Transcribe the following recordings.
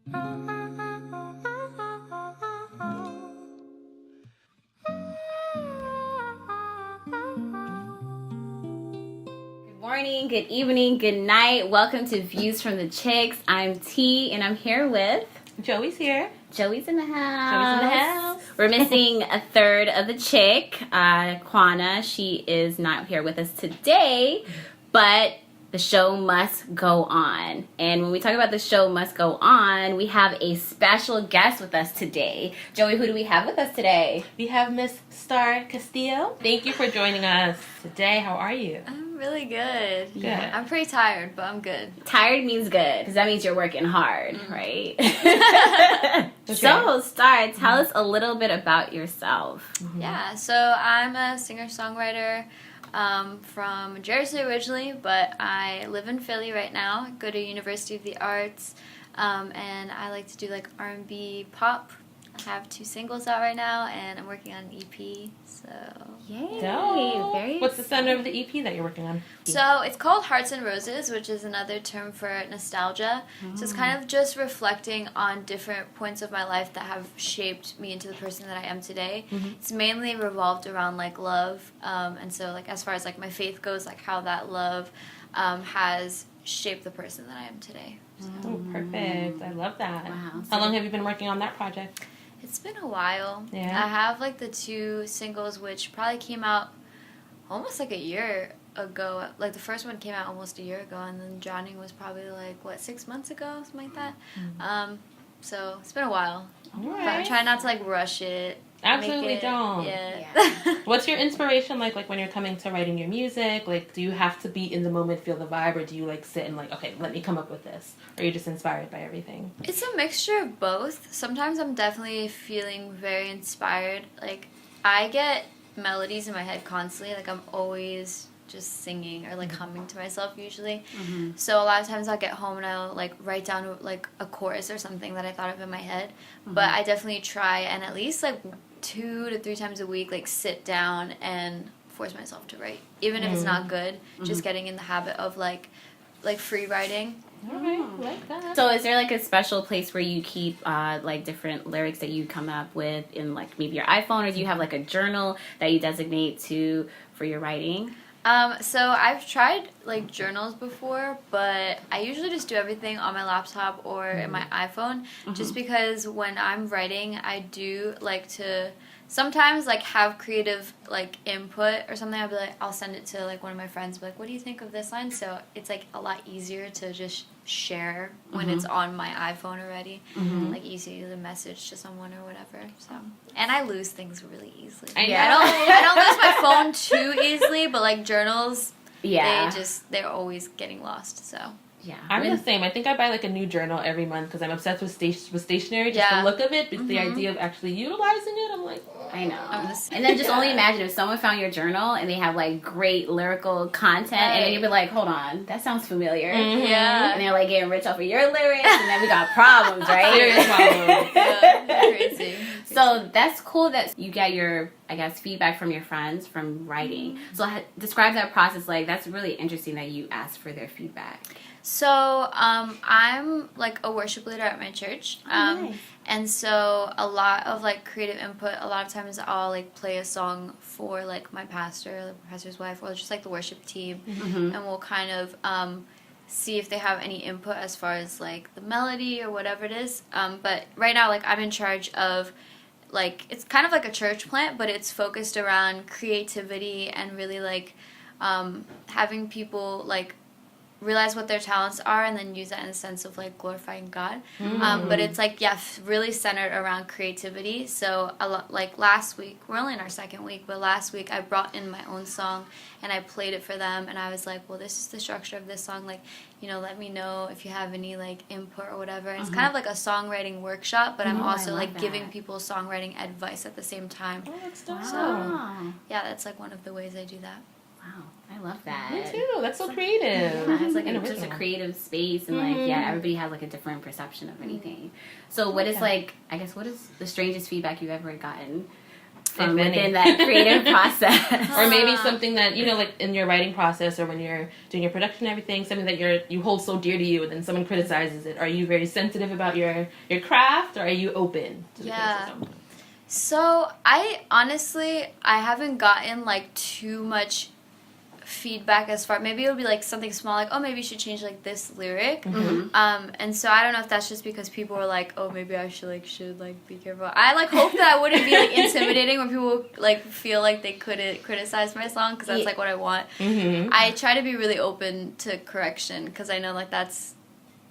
Morning, good evening, good night. Welcome to Views from the Chixx. I'm T, and I'm here with Joey's here. Joey's in the house. Joey's in the house. We're missing a third of the chick, Quana. She is not here with us today, but the show must go on. And when we talk about the show must go on, we have a special guest with us today. Joey, who do we have with us today? We have Miss Star Castillo. Thank you for joining us today. How are you? I'm really good. Good. I'm pretty tired, but I'm good. Tired means good, because that means you're working hard, right? Okay. So, Star, tell us a little bit about yourself. Yeah, so I'm a singer-songwriter from Jersey originally, but I live in Philly right now. I go to University of the Arts, and I like to do like R&B pop. I have 2 singles out right now, and I'm working on an EP, so... Yay! Dope. Very What's the center of the EP that you're working on? So it's called Hearts and Roses, which is another term for nostalgia. So it's kind of just reflecting on different points of my life that have shaped me into the person that I am today. It's mainly revolved around like love, and so like as far as like my faith goes, like how that love has shaped the person that I am today. Oh, perfect. I love that. Wow. How long have you been working on that project? It's been a while. Yeah. I have like the 2 singles, which probably came out almost like a year ago. Like the first one came out almost a year ago, and then Drowning was probably like 6 months ago, something like that. So it's been a while. All But I'm right. trying not to like rush it. Absolutely make it, don't. Yeah. What's your inspiration like when you're coming to writing your music? Like, do you have to be in the moment, feel the vibe, or do you like sit and like, okay, let me come up with this? Or are you just inspired by everything? It's a mixture of both. Sometimes I'm definitely feeling very inspired. Like, I get melodies in my head constantly. Like, I'm always just singing or like humming to myself usually. So a lot of times I'll get home and I'll like write down like a chorus or something that I thought of in my head. But I definitely try and at least like 2 to 3 times a week like sit down and force myself to write. Even if it's not good, just getting in the habit of like free writing. All right, like that. So is there like a special place where you keep like different lyrics that you come up with in like maybe your iPhone, or do you have like a journal that you designate to for your writing? So I've tried like journals before, but I usually just do everything on my laptop or in my iPhone, just because when I'm writing, I do like to sometimes like have creative like input or something. I'll send it to like one of my friends, be like, what do you think of this line? So it's like a lot easier to just share when it's on my iPhone already, like easy to message to someone or whatever. So, and I lose things really easily. I I don't lose my phone too easily, but like journals, Yeah. they're always getting lost. So Yeah. I'm the same. I think I buy like a new journal every month because I'm obsessed with stationery, just the look of it, but the idea of actually utilizing it, I'm like, I know. I'm the same. And then just only imagine if someone found your journal and they have like great lyrical content, and then you'd be like, hold on, that sounds familiar. Yeah. And they're like getting rich off of your lyrics, and then we got problems, right? serious problem. Yeah, crazy. So that's cool that you get your, I guess, feedback from your friends from writing. So describe that process. Like, that's really interesting that you ask for their feedback. So, I'm like a worship leader at my church. Nice. And so a lot of like creative input, a lot of times I'll like play a song for like my pastor, the pastor's wife, or just like the worship team. And we'll kind of see if they have any input as far as like the melody or whatever it is. But right now, like I'm in charge of like, it's kind of like a church plant, but it's focused around creativity and really like having people like realize what their talents are and then use that in the sense of like glorifying God. But it's like, really centered around creativity. So like last week, we're only in our 2nd week, but last week I brought in my own song and I played it for them, and I was like, well, this is the structure of this song, like, you know, let me know if you have any like input or whatever. And it's kind of like a songwriting workshop, but I'm also I like love giving that. people songwriting advice at the same time. Oh, that's dope. Wow. Yeah, that's like one of the ways I do that. Wow. I love that. Me too. That's so creative. Yeah, it's like And just a original. creative space, and like everybody has like a different perception of anything. So what is like, I guess, what is the strangest feedback you've ever gotten from If any. within that creative process. Or maybe something that, you know, like in your writing process or when you're doing your production and everything, something that you hold so dear to you and then someone criticizes it. Are you very sensitive about your craft, or are you open to the criticism? So I haven't gotten like too much feedback as far, maybe it would be like something small, like, oh, maybe you should change like this lyric. Mm-hmm. And so I don't know if that's just because people were like, oh, maybe I should be careful. I like hope that I wouldn't be like intimidating when people like feel like they couldn't criticize my song, because that's like what I want. Mm-hmm. I try to be really open to correction, because I know like that's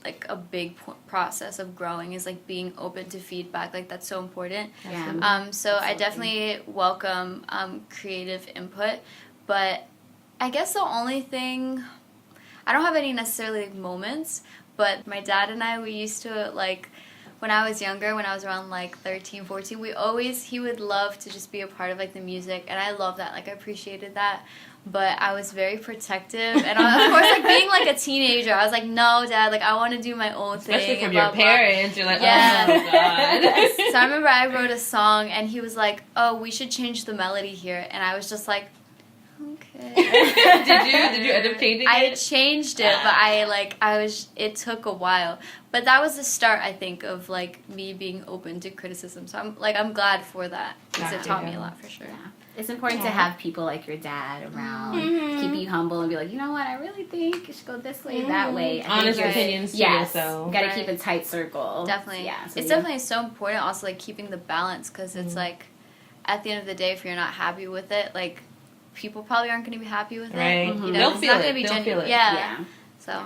like a big process of growing, is like being open to feedback. Like that's so important. Yeah. So I definitely welcome creative input, but I guess the only thing, I don't have any necessarily like, moments, but my dad and I, we used to like, when I was younger, when I was around like 13, 14, he would love to just be a part of like the music, and I love that, like I appreciated that, but I was very protective, and of course like being like a teenager, I was like, no Dad, like I want to do my own thing. Especially from blah, your blah. parents, you're like, Yeah. oh God. So I remember I wrote a song, and he was like, oh, we should change the melody here, and I was just like, okay. Did you end up changing I it? changed it, but it took a while. But that was the start, I think, of like me being open to criticism. So I'm glad for that, because it taught me a lot for sure. Yeah. It's important to have people like your dad around, keep you humble, and be like, you know what, I really think it should go this way, that way. Honest opinions too. Yes, So gotta keep a tight circle. Definitely. Yeah, so it's definitely so important also like keeping the balance, because it's like at the end of the day, if you're not happy with it, like people probably aren't going to be happy with right. it. You know, They'll it's feel not it. gonna be They'll feel it. Yeah. So.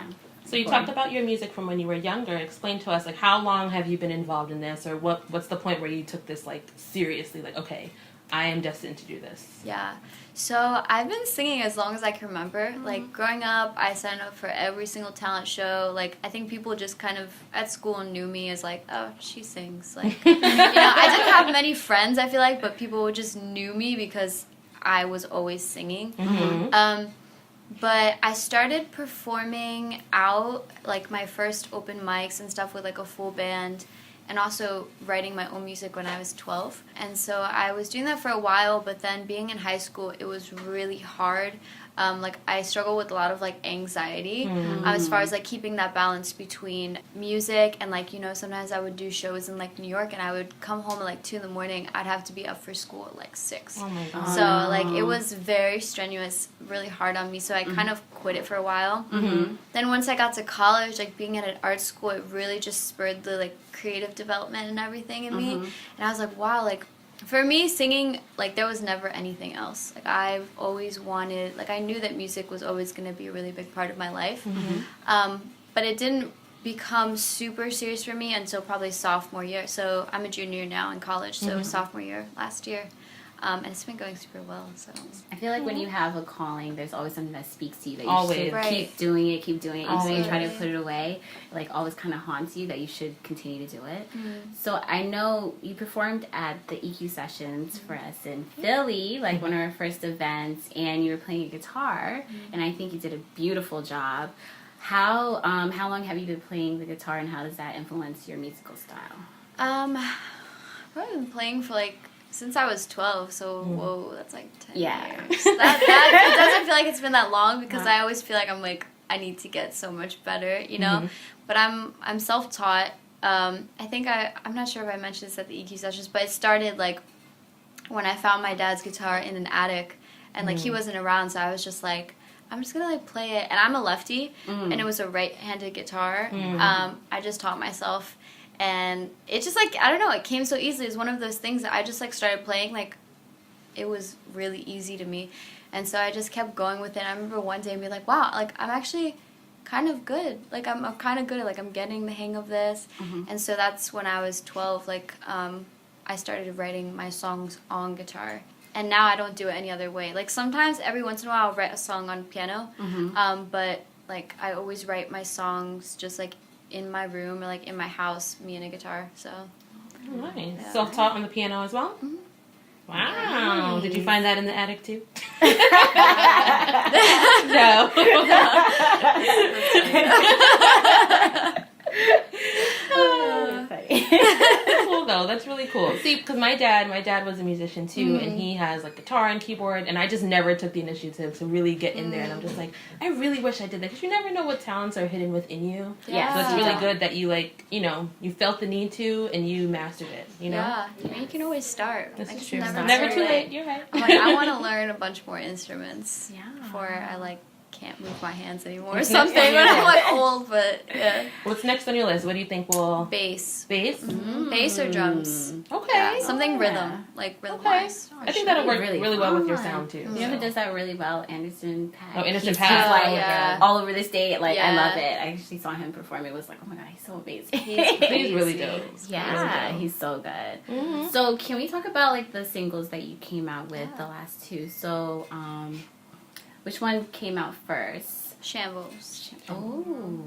So you talked about your music from when you were younger. Explain to us, like, how long have you been involved in this, or what's the point where you took this like seriously? Like, okay, I am destined to do this. Yeah. So I've been singing as long as I can remember. Like growing up, I signed up for every single talent show. Like I think people just kind of at school knew me as like, oh, she sings. Like, you know, I didn't have many friends, I feel like, but people just knew me because I was always singing. Mm-hmm. But I started performing out, like my first open mics and stuff with like a full band, and also writing my own music when I was 12. And so I was doing that for a while, but then being in high school, it was really hard. Like I struggle with a lot of like anxiety as far as like keeping that balance between music and like, you know, sometimes I would do shows in like New York, and I would come home at like 2 a.m. I'd have to be up for school at like 6. Oh my God. So like it was very strenuous, really hard on me. So I kind of quit it for a while. Then once I got to college, like being at an art school, it really just spurred the like creative development and everything in me. And I was like, wow, like for me, singing, like, there was never anything else. Like, I've always wanted, like, I knew that music was always going to be a really big part of my life. But it didn't become super serious for me until probably sophomore year. So I'm a junior now in college, so sophomore year, last year. And it's been going super well, so. I feel like when you have a calling, there's always something that speaks to you that you Always. should keep doing it, even though you try to Always. put it away. Like, always kind of haunts you that you should continue to do it. So I know you performed at the EQ sessions for us in Philly, like one of our first events, and you were playing a guitar, and I think you did a beautiful job. How long have you been playing the guitar, and how does that influence your musical style? I've probably been playing for, like, since I was 12, so whoa, that's like 10 years. That it doesn't feel like it's been that long, because I always feel like I'm like, I need to get so much better, you know? But I'm self-taught. I think I'm not sure if I mentioned this at the EQ sessions, but it started like when I found my dad's guitar in an attic, and like he wasn't around, so I was just like, I'm just gonna like play it. And I'm a lefty, and it was a right-handed guitar. I just taught myself. And it just, like, I don't know, it came so easily. It was one of those things that I just, like, started playing, like, it was really easy to me. And so I just kept going with it. I remember one day being like, wow, like, I'm actually kind of good. Like, I'm kind of good at, like, I'm getting the hang of this. And so that's when I was 12, like, I started writing my songs on guitar. And now I don't do it any other way. Like, sometimes, every once in a while, I'll write a song on piano. But, like, I always write my songs just, like, in my room or like in my house, me and a guitar. So Nice. Yeah. Self-taught on the piano as well? Wow. Nice. Did you find that in the attic too? No. Cool though. though. That's really cool. See, because my dad was a musician too, and he has like guitar and keyboard, and I just never took the initiative to really get in there. And I'm just like, I really wish I did that, because you never know what talents are hidden within you. Yeah. So it's really good that you like, you know, you felt the need to and you mastered it. You know. Yeah. You can always start. This Like, is true. it's Never too late. You're right. I'm like, I want to learn a bunch more instruments. Yeah. Before I like can't move my hands anymore or something when I'm like old, but yeah. What's next on your list? What do you think will... Bass. Bass? Bass or drums. Okay. Yeah, something Oh, rhythm. Like rhythm Okay. wise. I think that'll work really really well with your fun. sound too. You know who does that really well? Anderson .Paak. Oh, Anderson He's .Paak. like Oh, yeah. all over the state. Like, I Yeah. love it. I actually saw him perform. It was like, oh my god, he's so amazing. He's really dope. Yeah, Really dope. he's so good. Mhm. So can we talk about like the singles that you came out with, the last two? So, which one came out first? Shambles. Oh,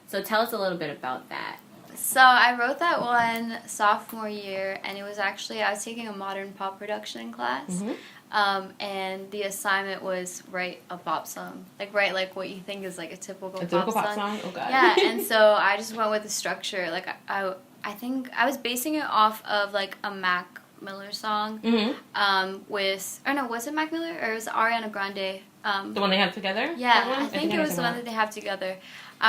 so tell us a little bit about that. So I wrote that one sophomore year, and it was actually, I was taking a modern pop production class. And the assignment was write a pop song. Like write like what you think is like a typical pop song. Oh god. Yeah, and so I just went with the structure. Like I think I was basing it off of like a Mac Miller song. Was it Mac Miller or was it Ariana Grande? The one they have together? Yeah, That one? I think it was the one that they have together.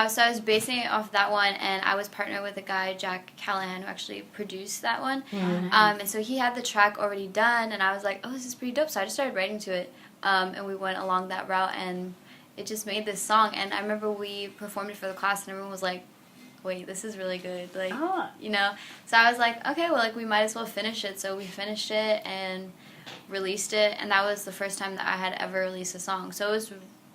So I was basing it off that one, and I was partnered with a guy, Jack Callahan, who actually produced that one. And so he had the track already done, and I was like, oh, this is pretty dope. So I just started writing to it, and we went along that route, and it just made this song. And I remember we performed it for the class, and everyone was like, wait, this is really good. Like, you know? So I was like, okay, well, like, we might as well finish it. So we finished it and released it, and that was the first time that I had ever released a song. So it was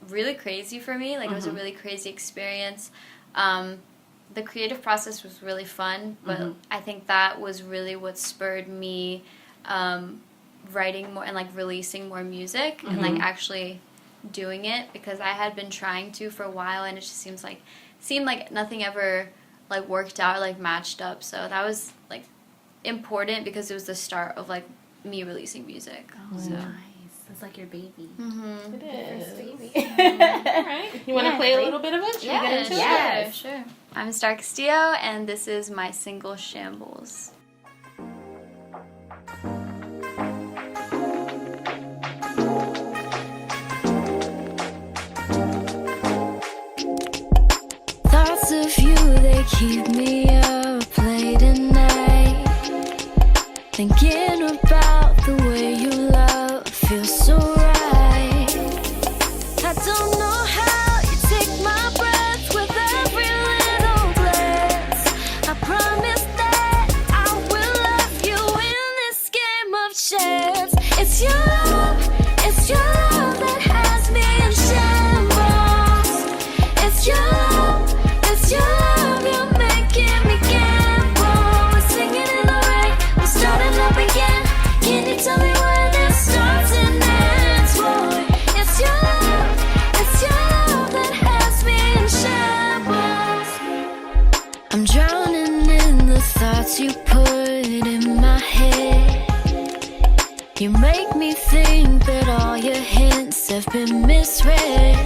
really crazy for me. Like, it was a really crazy experience. The creative process was really fun, but I think that was really what spurred me writing more and, like, releasing more music and, like, actually doing it, because I had been trying to for a while, and it just seemed like nothing ever, like, worked out or, like, matched up. So that was, like, important because it was the start of, like, me releasing music. So nice. It's like your baby. It is. First baby. All right. You want to play a little bit of it? Should we get into it? Yes. Sure. I'm Star Castillo, and this is my single Shambles. Thoughts of you, they keep me up late at night, thinking about the way you love feels so right. I don't know how you take my breath with every little glance. I promise that I will love you in this game of chance. It's your love that has me in shambles. It's your love, you're making me gamble. We're singing in the rain, we're starting up again. Can you tell me where this starts and ends, boy? It's your love that has me in shambles. I'm drowning in the thoughts you put in my head. You make me think that all your hints have been misread.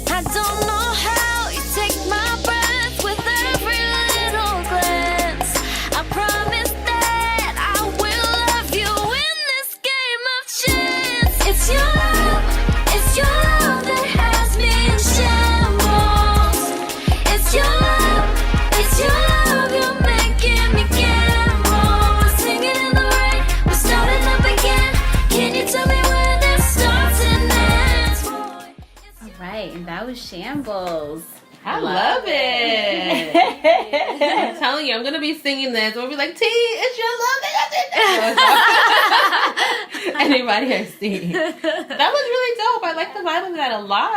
I don't know how you take my breath with every little glance. I promise that I will love you in this game of chance. It's your love that has me in shambles. It's your love, you're making me gamble. We're singing in the rain, we're starting up again. Can you tell me where this starts and ends, boy? All right, and that was Shambles. I love it. I'm telling you, I'm going to be singing this. We'll be like, T, it's your love that I did. Anybody has T. That was really dope. I like the vibe of that a lot.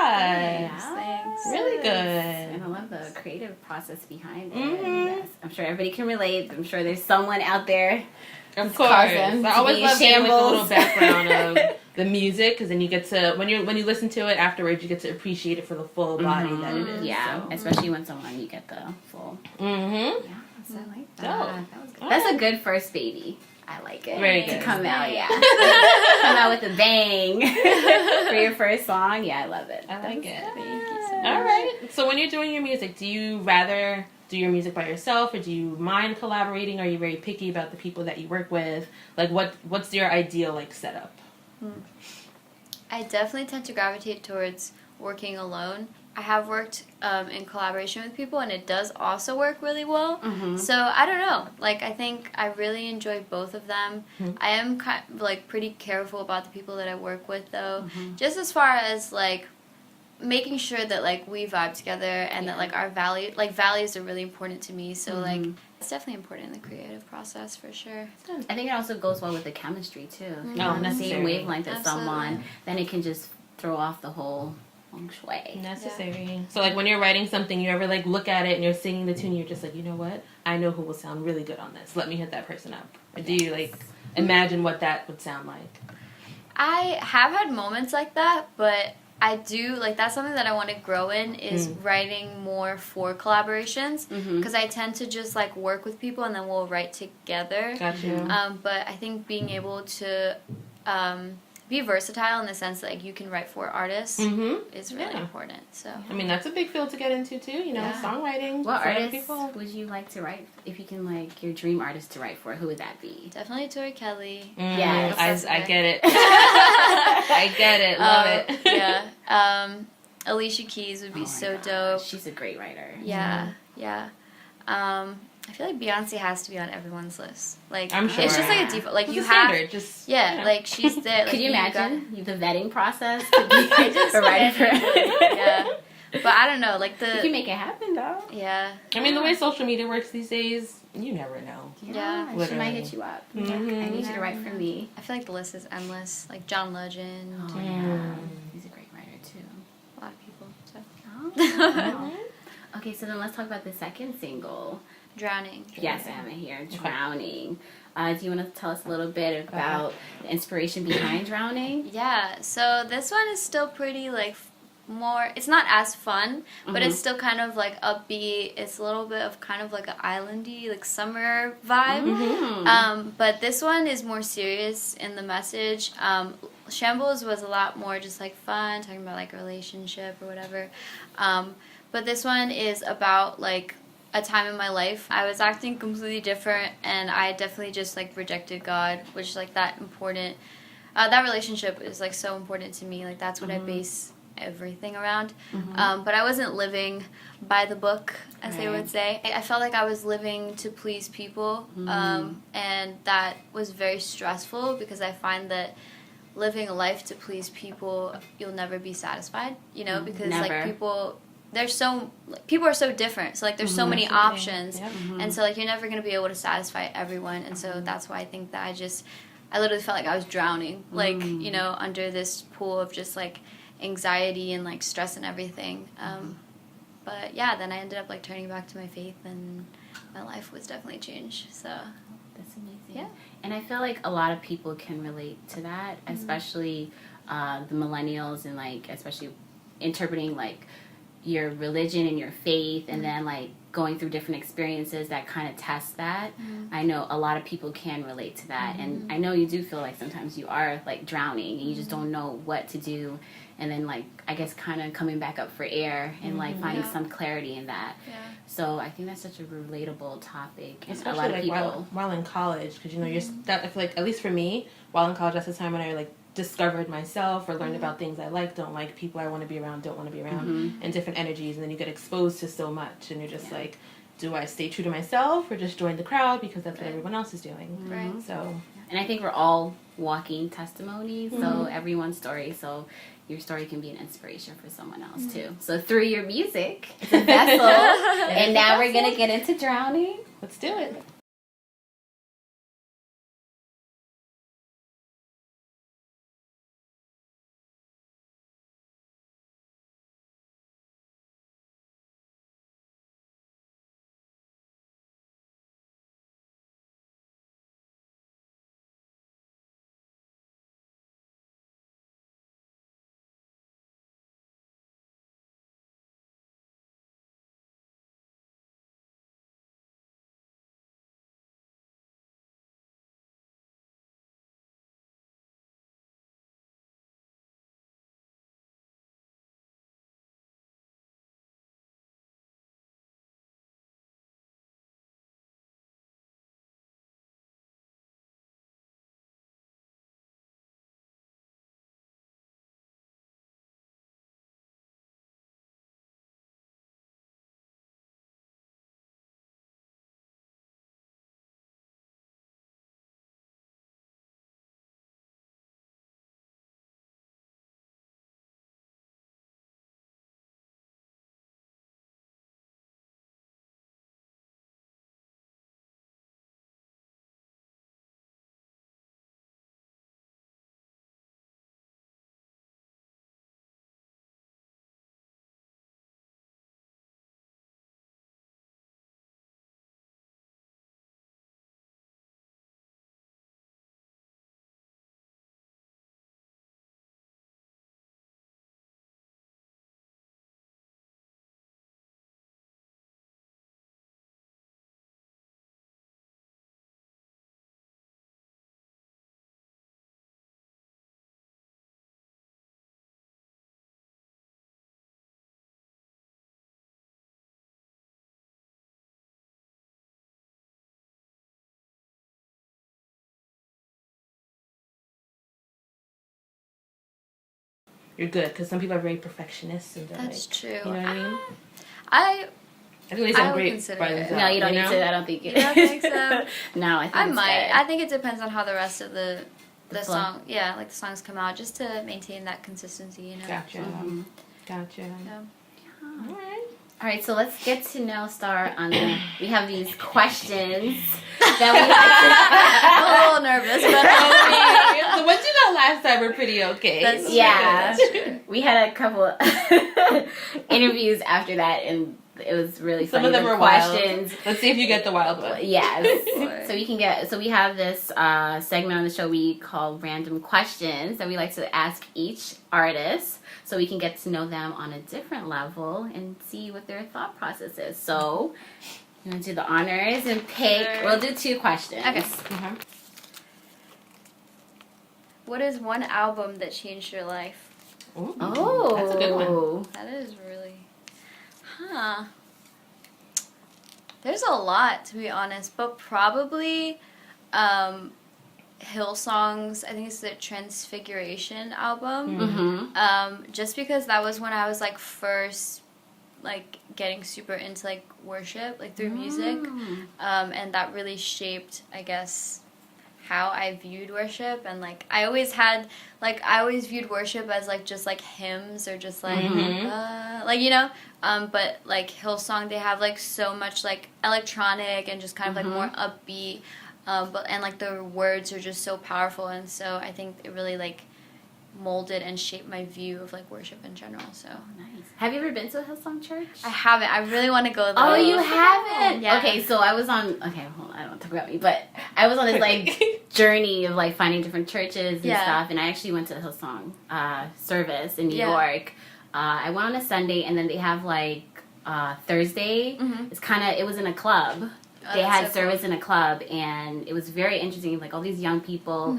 Thanks. Really good. And I love the creative process behind it. Yes, I'm sure everybody can relate. I'm sure there's someone out there. Of course. Cousin I to always be love getting like, a little Shambles. background of the music, because then you get to, when you listen to it afterwards, you get to appreciate it for the full body that it is. Yeah, so. especially when someone you get the full. Mm-hmm. Yeah, so I like that. Dope. That was good. All That's right. a good first baby. I like it. Very To good. come out, yeah. Come out with a bang for your first song. Yeah, I love it. I like it. Thank you so much. All right. So when you're doing your music, do you rather do your music by yourself, or do you mind collaborating? Are you very picky about the people that you work with? Like, what's your ideal, like, setup? I definitely tend to gravitate towards working alone. I have worked in collaboration with people, and it does also work really well. So I don't know. Like, I think I really enjoy both of them. I am pretty careful about the people that I work with, though. Just as far as like making sure that like we vibe together and that like our values are really important to me. So like it's definitely important in the creative process for sure. I think it also goes well with the chemistry too. If you're Oh, on the same necessary. wavelength as someone, then it can just throw off the whole feng shui. Necessary. So like when you're writing something, you ever like look at it and you're singing the tune, you're just like, you know what? I know who will sound really good on this. Let me hit that person up. Or do you like imagine what that would sound like? I have had moments like that, but I do, like, that's something that I want to grow in, is writing more for collaborations, because I tend to just, like, work with people and then we'll write together. Gotcha. But I think being able to be versatile in the sense that, like, you can write for artists is really important, so. I mean, that's a big field to get into, too, you know, songwriting. What for other artists people. would you like to write, if you can, like, your dream artist to write for, who would that be? Definitely Tori Kelly. Yes. I get it. I get it. Love it. Yeah. Alicia Keys would be so dope. She's a great writer. Yeah, yeah. I feel like Beyonce has to be on everyone's list. Like, I'm sure. it's just like a default. Like, It's you a have, standard, just, yeah, you know. like she's there. Like, Could you got- imagine the vetting process to be a writer for Yeah, but I don't know. Like You can make it happen, though. yeah. I mean, the way social media works these days, you never know. Yeah. She Literally. might hit you up. I need you to write for me. I feel like the list is endless. Like John Legend, Oh, yeah. He's a great writer, too. a lot of people. So Oh. Okay, so then let's talk about the second single. Drowning. Yes, I have it here. Drowning. Do you want to tell us a little bit about the inspiration behind Drowning? Yeah. So this one is still pretty like more. It's not as fun, but it's still kind of like upbeat. It's a little bit of kind of like an islandy, like summer vibe. But this one is more serious in the message. Shambles was a lot more just like fun, talking about like a relationship or whatever. But this one is about like a time in my life. I was acting completely different, and I definitely just like rejected God, which is like that important. That relationship is like so important to me. Like that's what I base everything around. But I wasn't living by the book, as they would say. I felt like I was living to please people, and that was very stressful because I find that living a life to please people, you'll never be satisfied, you know, because like people are so different, so like there's so many options, and so like you're never going to be able to satisfy everyone, and so that's why I think that I literally felt like I was drowning, like, you know, under this pool of just like anxiety and like stress and everything. But yeah, then I ended up like turning back to my faith, and my life was definitely changed. So That's amazing. Yeah. And I feel like a lot of people can relate to that, especially the millennials, and like especially interpreting like your religion and your faith, and then like going through different experiences that kind of test that. I know a lot of people can relate to that, and I know you do feel like sometimes you are like drowning and you just don't know what to do, and then like I guess kind of coming back up for air and like finding some clarity in that. So I think that's such a relatable topic, and Especially a lot of like people while in college, because you know I feel like at least for me, while in college, that's the time when I like discovered myself or learned about things I like, don't like, people I want to be around, don't want to be around, and different energies, and then you get exposed to so much, and you're just like, do I stay true to myself or just join the crowd because that's what everyone else is doing? Right. So, and I think we're all walking testimonies, so everyone's story, so your story can be an inspiration for someone else too. So through your music, it's a vessel, and now we're gonna get into Drowning. let's do it. you're good. Because some people are very perfectionists and they're That's like, true. you know what I mean? I think they I sound would great consider by it. themselves. No, you don't need know? to. I don't think You don't think so? No, I think I it's might. good. I think it depends on how the rest of the flow. song, like the songs come out, just to maintain that consistency, you know. Gotcha. Mm-hmm. Gotcha. Yeah. All right. All right, so let's get to know Star on the. We have these questions that I'm a little nervous, but The ones you got last time were pretty okay. That's Yeah. true. we had a couple interviews after that, and it was really Some funny. of them The were questions. wild. Let's see if you get the wild one. Yes. So you can get. So we have this segment on the show we call random questions that we like to ask each artist, so we can get to know them on a different level and see what their thought process is. So you want to do the honors and pick. Sure. We'll do 2 questions. Okay. Uh-huh. What is one album that changed your life? Ooh, Oh, that's a good one. That is really, There's a lot, to be honest, but probably Hillsong's, I think it's the Transfiguration album. Mm-hmm. Just because that was when I was like first like getting super into like worship, like through music, and that really shaped, I guess, how I viewed worship. And like I always viewed worship as like just like hymns or just like like, you know, but like Hillsong, they have like so much like electronic and just kind of like more upbeat, and like the words are just so powerful, and so I think it really like molded and shaped my view of like worship in general. So Nice. Have you ever been to a Hillsong church? I haven't. I really want to go there. Oh, you haven't? Yeah. Okay, so I was on. Okay, hold on. I don't want to talk about me, but I was on this like journey of like finding different churches and Yeah. stuff, and I actually went to a Hillsong service in New Yeah. York. I went on a Sunday, and then they have like Thursday. It's kind of. It was in a club. They that's had so service in a club, and it was very interesting. Like all these young people,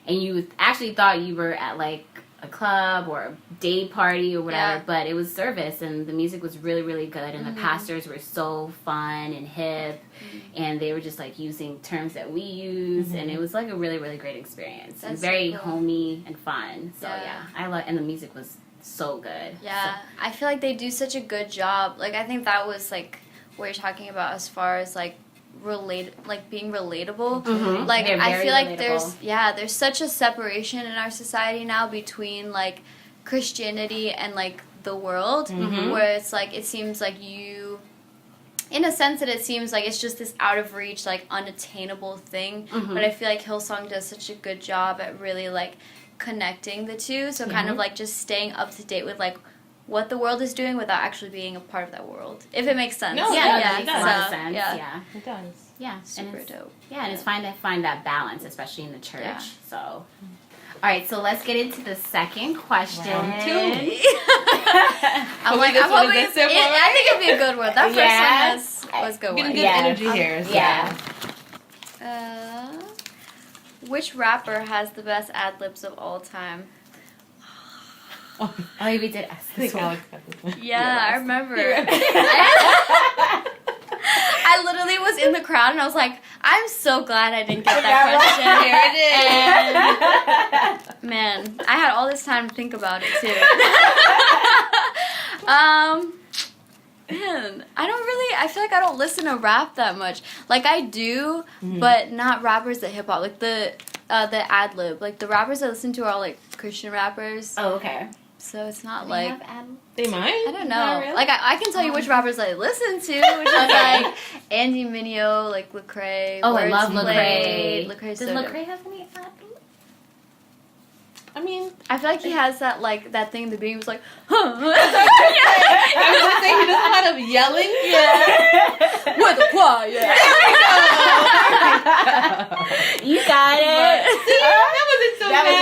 and you actually thought you were at like a club or a day party or whatever, Yeah. but it was service, and the music was really, really good, and the pastors were so fun and hip, and they were just like using terms that we use, and it was like a really, really great experience. And That's so very cool. homey and fun. So Yeah. yeah, I love, and the music was so good. Yeah, I feel like they do such a good job. Like I think that was like what you're talking about as far as like being relatable. Mhm. Like They're I very feel like relatable. there's such a separation in our society now between like Christianity and like the world, where it's like it seems like you, in a sense that it seems like it's just this out of reach, like unattainable thing. But I feel like Hillsong does such a good job at really like connecting the two. So kind of like just staying up to date with like what the world is doing without actually being a part of that world. If it makes sense. No, Yeah, it that makes a lot of sense. Yeah. It does. Yeah, Super and dope. Yeah, and it's fine to find that balance, especially in the church. Yeah. So, all right, so let's get into the second question. Round 2. I'm like, this I'm one is hoping a simple, I think it'd be a good one. That first Yes. one was good Getting one. good Yeah. energy here. So. Yeah. Which rapper has the best ad libs of all time? Oh, we did ask I this think one. Alex got this one. Yeah, I remember. You're I literally was in the crowd and I was like, I'm so glad I didn't get that question. Here it is. Man, I had all this time to think about it too. Man, I feel like I don't listen to rap that much. Like I do, but not rappers that hip hop. Like the ad lib. Like the rappers I listen to are all like Christian rappers. Oh, okay. So it's not They like have ad- They might. I don't Not know. really. Like I can tell you which rappers I listen to, which is like Andy Mineo, like Lecrae. Oh, I Words love Played. Lecrae. Lecrae's Does so dope. Lecrae have any ad? I mean, I feel like he has that like that thing in the beginning. He was like, huh. I was gonna say he does a lot of yelling. With the choir. You got it. See, that wasn't so That bad.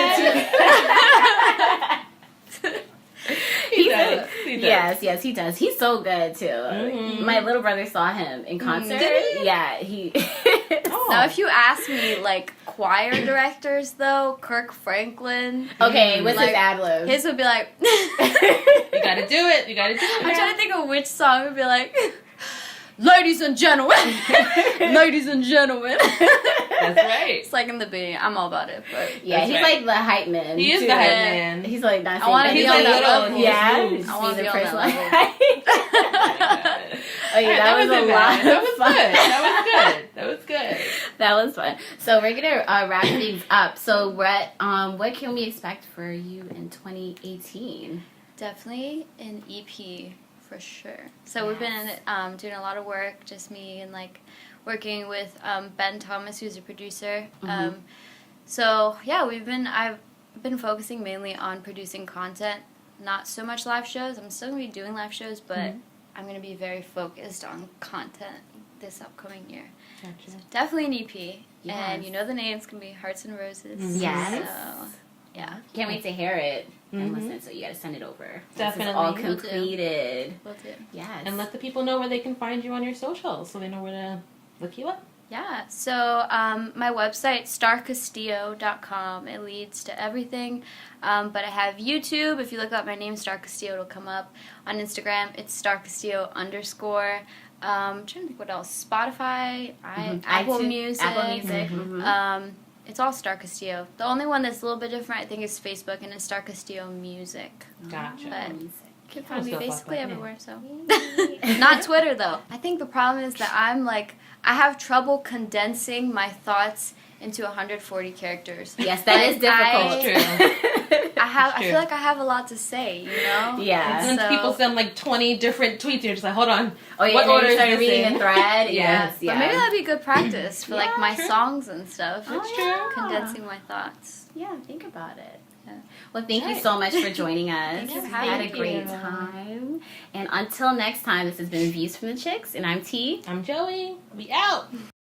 He does. He does. Yes, he does. He's so good too. My little brother saw him in concert. Did he? Yeah, he. Oh. Now, if you ask me, like choir directors though, Kirk Franklin, Okay, what's Like, his ad lib? his would be like. You gotta do it. You gotta do it. I'm trying to think of which song would be like, ladies and gentlemen, ladies and gentlemen. That's right. It's like in the beginning. I'm all about it, but Yeah, That's he's right. like the hype man. He is too. the hype man. He's like not I wanna saying be that. on that little, level. Yeah, he's just I wanna be the be on person that like. Oh yeah, Alright, that was a wasn't lot bad. of That was fun. good. That was good. That was fun. So we're gonna wrap things up. So what can we expect for you in 2018? definitely an EP for sure. So we've been doing a lot of work, just me and like working with Ben Thomas, who's a producer. So yeah, I've been focusing mainly on producing content, not so much live shows. I'm still gonna be doing live shows, but I'm gonna be very focused on content this upcoming year. Gotcha. So definitely an EP, Yes. and you know the name's gonna be Hearts and Roses. Yes. So yeah, Can't wait to hear it and listen. So you gotta send it over. Definitely. This is all Will do. completed. we'll do. Yes. And let the people know where they can find you on your socials so they know where to look you up. Yeah, so my website, starcastillo.com, it leads to everything. But I have YouTube. If you look up my name, Star Castillo, it'll come up. On Instagram, it's starcastillo_. I'm trying to think what else. Spotify, Apple iTunes, Music. Apple Music. It's all Star Castillo. The only one that's a little bit different, I think, is Facebook, and it's Star Castillo Music. Gotcha. But you can I find me still fuck basically with it. everywhere, so. Not Twitter, though. I think the problem is that I have trouble condensing my thoughts into 140 characters. Yes, that is difficult. True. I True. feel like I have a lot to say, you know? Yeah. And then So- people send like 20 different tweets, and you're just like, hold on. Oh yeah, What and then order you is started this reading in? a thread. Yeah. Yes, yeah. But maybe that'd be good practice for like my true. songs and stuff. Oh, That's yeah. true. Condensing my thoughts. Yeah, think about it. Yeah. Well, thank you Right. so much for joining us. Thank you for We having had a me. great time. And until next time, this has been Views from the Chixx, and I'm T. I'm Joey. We out.